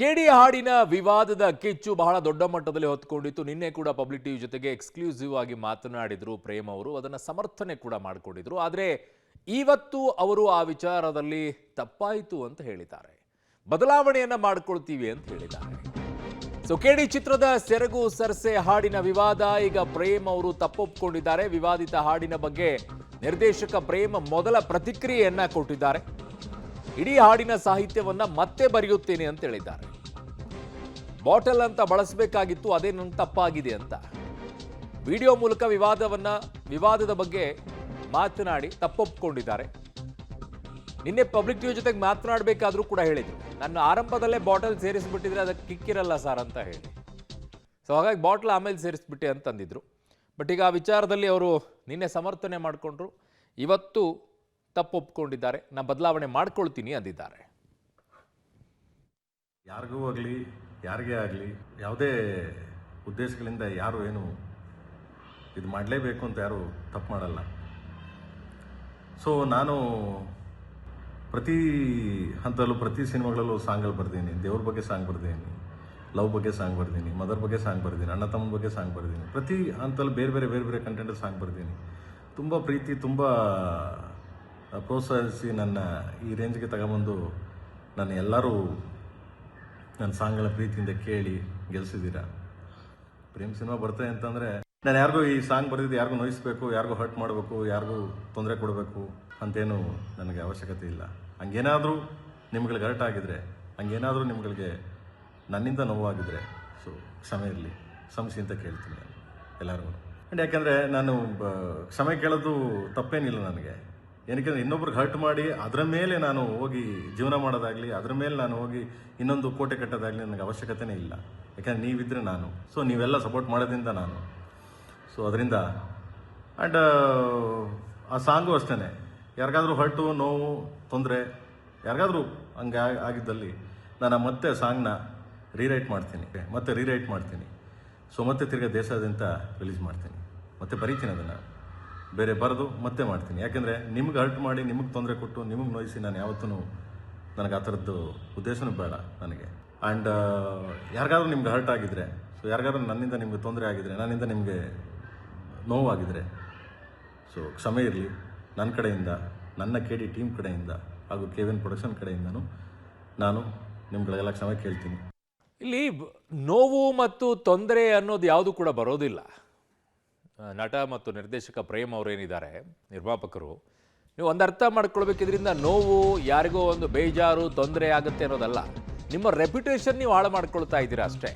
ಕೆಡಿ ಹಾಡಿನ ವಿವಾದದ ಕಿಚ್ಚು ಬಹಳ ದೊಡ್ಡ ಮಟ್ಟದಲ್ಲಿ ಹೊತ್ಕೊಂಡಿತ್ತು. ನಿನ್ನೆ ಕೂಡ ಪಬ್ಲಿಕ್ ಟಿವಿ ಜೊತೆಗೆ ಎಕ್ಸ್ಕ್ಲೂಸಿವ್ ಆಗಿ ಮಾತನಾಡಿದ್ರು ಪ್ರೇಮ್ ಅವರು. ಅದನ್ನು ಸಮರ್ಥನೆ ಕೂಡ ಮಾಡಿಕೊಂಡಿದ್ರು. ಆದರೆ ಇವತ್ತು ಅವರು ಆ ವಿಚಾರದಲ್ಲಿ ತಪ್ಪಾಯಿತು ಅಂತ ಹೇಳಿದ್ದಾರೆ. ಬದಲಾವಣೆಯನ್ನ ಮಾಡಿಕೊಳ್ತೀವಿ ಅಂತ ಹೇಳಿದ್ದಾರೆ. ಸೊ ಕೆಡಿ ಚಿತ್ರದ ಸೆರಗು ಸರ್ಸೆ ಹಾಡಿನ ವಿವಾದ ಈಗ ಪ್ರೇಮ್ ಅವರು ತಪ್ಪೊಪ್ಪಿಕೊಂಡಿದ್ದಾರೆ. ವಿವಾದಿತ ಹಾಡಿನ ಬಗ್ಗೆ ನಿರ್ದೇಶಕ ಪ್ರೇಮ್ ಮೊದಲ ಪ್ರತಿಕ್ರಿಯೆಯನ್ನ ಕೊಟ್ಟಿದ್ದಾರೆ. ಇಡೀ ಹಾಡಿನ ಸಾಹಿತ್ಯವನ್ನ ಮತ್ತೆ ಬರೆಯುತ್ತೇನೆ ಅಂತ ಹೇಳಿದ್ದಾರೆ. ಬಾಟಲ್ ಅಂತ ಬಳಸಬೇಕಾಗಿತ್ತು, ಅದೇ ನನ್ನ ತಪ್ಪಾಗಿದೆ ಅಂತ ವಿಡಿಯೋ ಮೂಲಕ ವಿವಾದದ ಬಗ್ಗೆ ಮಾತನಾಡಿ ತಪ್ಪೊಪ್ಪಿಕೊಂಡಿದ್ದಾರೆ. ನಿನ್ನೆ ಪಬ್ಲಿಕ್ ಟಿವಿ ಜೊತೆಗೆ ಮಾತನಾಡಬೇಕಾದ್ರೂ ಕೂಡ ಹೇಳಿದ್ರು, ನನ್ನ ಆರಂಭದಲ್ಲೇ ಬಾಟಲ್ ಸೇರಿಸ್ಬಿಟ್ಟಿದ್ರೆ ಅದಕ್ಕೆ ಕಿಕ್ಕಿರಲ್ಲ ಸರ್ ಅಂತ ಹೇಳಿ. ಸೊ ಹಾಗಾಗಿ ಬಾಟಲ್ ಆಮೇಲೆ ಸೇರಿಸ್ಬಿಟ್ಟೆ ಅಂತಂದಿದ್ರು. ಬಟ್ ಈಗ ಆ ವಿಚಾರದಲ್ಲಿ ಅವರು ನಿನ್ನೆ ಸಮರ್ಥನೆ ಮಾಡಿಕೊಂಡ್ರು. ಇವತ್ತು ತಪ್ಪೊಪ್ಪಿಕೊಂಡಿದ್ದಾರೆ. ನಾ ಬದಲಾವಣೆ ಮಾಡ್ಕೊಳ್ತೀನಿ ಅಂದಿದ್ದಾರೆ. ಯಾರಿಗೂ ಆಗಲಿ ಯಾರಿಗೇ ಆಗಲಿ ಯಾವುದೇ ಉದ್ದೇಶಗಳಿಂದ ಯಾರು ಏನು ಇದು ಮಾಡಲೇಬೇಕು ಅಂತ ಯಾರು ತಪ್ಪು ಮಾಡಲ್ಲ. ಸೊ ನಾನು ಪ್ರತಿ ಹಂತದಲ್ಲೂ ಪ್ರತಿ ಸಿನಿಮಾಗಳಲ್ಲೂ ಸಾಂಗಲ್ಲಿ ಬರ್ತೀನಿ. ದೇವ್ರ ಬಗ್ಗೆ ಸಾಂಗ್ ಬರ್ತೀನಿ, ಲವ್ ಬಗ್ಗೆ ಸಾಂಗ್ ಬರ್ತೀನಿ, ಮದರ್ ಬಗ್ಗೆ ಸಾಂಗ್ ಬರ್ತೀನಿ, ಅಣ್ಣ ತಮ್ಮನ ಬಗ್ಗೆ ಸಾಂಗ್ ಬರ್ತೀನಿ. ಪ್ರತಿ ಹಂತದಲ್ಲೂ ಬೇರೆ ಬೇರೆ ಕಂಟೆಂಟ್ ಸಾಂಗ್ ಬರ್ತೀನಿ. ತುಂಬ ಪ್ರೀತಿ, ತುಂಬ ಪ್ರೋತ್ಸಾಹಿಸಿ ನನ್ನ ಈ ರೇಂಜ್ಗೆ ತಗೊಂಬಂದು ನನ್ನ ಎಲ್ಲರೂ ನನ್ನ ಸಾಂಗ್ಗಳ ಪ್ರೀತಿಯಿಂದ ಕೇಳಿ ಗೆಲ್ಸಿದ್ದೀರಾ. ಪ್ರೇಮ್ ಸಿನಿಮಾ ಬರ್ತದೆ ಅಂತಂದರೆ ನಾನು ಯಾರಿಗೂ ಈ ಸಾಂಗ್ ಬರೆದಿದ್ದು ಯಾರಿಗೂ ನೋಯಿಸ್ಬೇಕು, ಯಾರಿಗೂ ಹರ್ಟ್ ಮಾಡಬೇಕು, ಯಾರಿಗೂ ತೊಂದರೆ ಕೊಡಬೇಕು ಅಂತೇನು ನನಗೆ ಅವಶ್ಯಕತೆ ಇಲ್ಲ. ಹಂಗೇನಾದರೂ ನಿಮ್ಗಳಿಗೆ ಹರ್ಟ್ ಆಗಿದ್ರೆ, ಹಂಗೇನಾದರೂ ನಿಮ್ಗಳಿಗೆ ನನ್ನಿಂದ ನೋವಾಗಿದ್ರೆ ಸೊ ಕ್ಷಮೆ ಇರಲಿ, ಕ್ಷಮಿಸಿ ಅಂತ ಕೇಳ್ತೀನಿ ನಾನು ಎಲ್ಲರಿಗೂ. ಆ್ಯಂಡ್ ಯಾಕೆಂದರೆ ನಾನು ಕ್ಷಮೆ ಕೇಳೋದು ತಪ್ಪೇನಿಲ್ಲ ನನಗೆ. ಏನಕ್ಕೆ ಇನ್ನೊಬ್ರಿಗೆ ಹರ್ಟ್ ಮಾಡಿ ಅದರ ಮೇಲೆ ನಾನು ಹೋಗಿ ಜೀವನ ಮಾಡೋದಾಗಲಿ, ಅದರ ಮೇಲೆ ನಾನು ಹೋಗಿ ಇನ್ನೊಂದು ಕೋಟೆ ಕಟ್ಟೋದಾಗಲಿ ನನಗೆ ಅವಶ್ಯಕತೆನೇ ಇಲ್ಲ. ಯಾಕಂದರೆ ನೀವಿದ್ದರೆ ನಾನು, ಸೊ ನೀವೆಲ್ಲ ಸಪೋರ್ಟ್ ಮಾಡೋದ್ರಿಂದ ನಾನು, ಸೊ ಅದರಿಂದ. ಆ್ಯಂಡ್ ಆ ಸಾಂಗು ಅಷ್ಟೇ, ಯಾರಿಗಾದ್ರೂ ಹರ್ಟು, ನೋವು, ತೊಂದರೆ ಯಾರಿಗಾದ್ರೂ ಹಂಗೆ ಆಗಿದ್ದಲ್ಲಿ ನಾನು ಮತ್ತೆ ಸಾಂಗ್ನ ರೀರೈಟ್ ಮಾಡ್ತೀನಿ. ಸೊ ಮತ್ತೆ ತಿರ್ಗಿ ದೇಶಾದ್ಯಂತ ರಿಲೀಸ್ ಮಾಡ್ತೀನಿ, ಮತ್ತೆ ಬರೀತೀನಿ ಅದನ್ನು, ಬೇರೆ ಬರೆದು ಮತ್ತೆ ಮಾಡ್ತೀನಿ. ಯಾಕೆಂದರೆ ನಿಮ್ಗೆ ಹರ್ಟ್ ಮಾಡಿ, ನಿಮಗೆ ತೊಂದರೆ ಕೊಟ್ಟು, ನಿಮಗೆ ನೋಯಿಸಿ ನಾನು ಯಾವತ್ತೂ ನನಗೆ ಆ ಥರದ್ದು ಉದ್ದೇಶನೂ ಬೇಡ ನನಗೆ. ಆ್ಯಂಡ್ ಯಾರಿಗಾದ್ರೂ ನಿಮ್ಗೆ ಹರ್ಟ್ ಆಗಿದ್ರೆ, ಸೊ ಯಾರಿಗಾದ್ರೂ ನನ್ನಿಂದ ನಿಮಗೆ ತೊಂದರೆ ಆಗಿದ್ರೆ, ನನ್ನಿಂದ ನಿಮಗೆ ನೋವಾಗಿದ್ರೆ ಸೊ ಕ್ಷಮೆ ಇರಲಿ ನನ್ನ ಕಡೆಯಿಂದ, ನನ್ನ ಕೆಡಿ ಟೀಮ್ ಕಡೆಯಿಂದ ಹಾಗೂ KVN ಪ್ರೊಡಕ್ಷನ್ ಕಡೆಯಿಂದನೂ ನಾನು ನಿಮ್ಗಳಿಗೆಲ್ಲ ಕ್ಷಮೆ ಕೇಳ್ತೀನಿ. ಇಲ್ಲಿ ನೋವು ಮತ್ತು ತೊಂದರೆ ಅನ್ನೋದು ಯಾವುದು ಕೂಡ ಬರೋದಿಲ್ಲ. ನಟ ಮತ್ತು ನಿರ್ದೇಶಕ ಪ್ರೇಮ್ ಅವರೇನಿದ್ದಾರೆ, ನಿರ್ಮಾಪಕರು, ನೀವು ಒಂದು ಅರ್ಥ ಮಾಡ್ಕೊಳ್ಬೇಕು. ಇದರಿಂದ ನೋವು, ಯಾರಿಗೋ ಒಂದು ಬೇಜಾರು, ತೊಂದರೆ ಆಗುತ್ತೆ ಅನ್ನೋದಲ್ಲ. ನಿಮ್ಮ ರೆಪ್ಯುಟೇಷನ್ ನೀವು ಹಾಳು ಮಾಡ್ಕೊಳ್ತಾ ಇದ್ದೀರಾ ಅಷ್ಟೇ.